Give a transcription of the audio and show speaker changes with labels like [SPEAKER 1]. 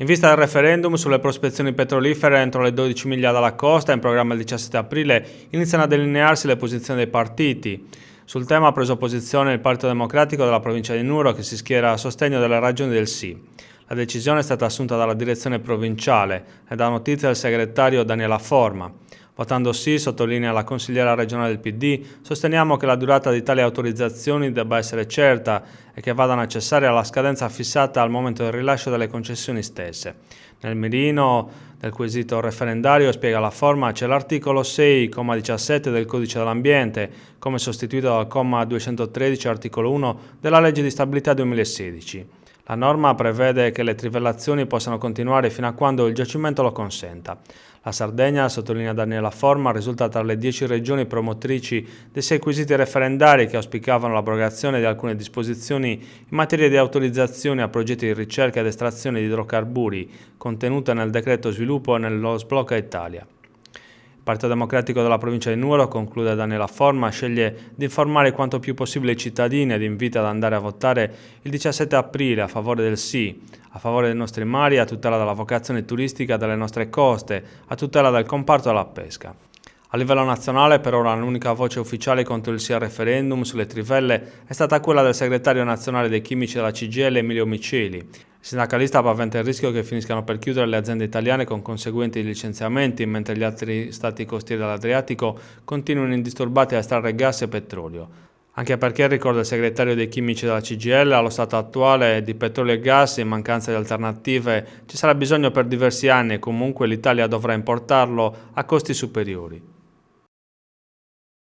[SPEAKER 1] In vista del referendum sulle prospezioni petrolifere entro le 12 miglia dalla costa, in programma il 17 aprile, iniziano a delinearsi le posizioni dei partiti. Sul tema ha preso posizione il Partito Democratico della provincia di Nuoro, che si schiera a sostegno delle ragioni del sì. La decisione è stata assunta dalla direzione provinciale e dà notizia il segretario Daniela Forma. Votando sì, sottolinea la consigliera regionale del PD, sosteniamo che la durata di tali autorizzazioni debba essere certa e che vada necessaria alla scadenza fissata al momento del rilascio delle concessioni stesse. Nel mirino del quesito referendario, spiega la Forma, c'è l'articolo 6,17 del Codice dell'Ambiente, come sostituito dal comma 213 articolo 1 della legge di stabilità 2016. La norma prevede che le trivellazioni possano continuare fino a quando il giacimento lo consenta. La Sardegna, sottolinea Daniela Forma, risulta tra le 10 regioni promotrici dei 6 quesiti referendari che auspicavano l'abrogazione di alcune disposizioni in materia di autorizzazioni a progetti di ricerca ed estrazione di idrocarburi contenute nel decreto sviluppo e nello sblocca Italia. Il Partito Democratico della provincia di Nuoro, conclude Daniela Forma, sceglie di informare quanto più possibile i cittadini ed invita ad andare a votare il 17 aprile a favore del sì, a favore dei nostri mari, a tutela della vocazione turistica delle nostre coste, a tutela del comparto della pesca. A livello nazionale, per ora, l'unica voce ufficiale contro il sì al referendum sulle trivelle è stata quella del segretario nazionale dei chimici della CGIL, Emilio Miceli. Il sindacalista paventa il rischio che finiscano per chiudere le aziende italiane con conseguenti licenziamenti, mentre gli altri stati costieri dell'Adriatico continuano indisturbati a estrarre gas e petrolio. Anche perché, ricorda il segretario dei chimici della CGIL, allo stato attuale di petrolio e gas, in mancanza di alternative, ci sarà bisogno per diversi anni e comunque l'Italia dovrà importarlo a costi superiori.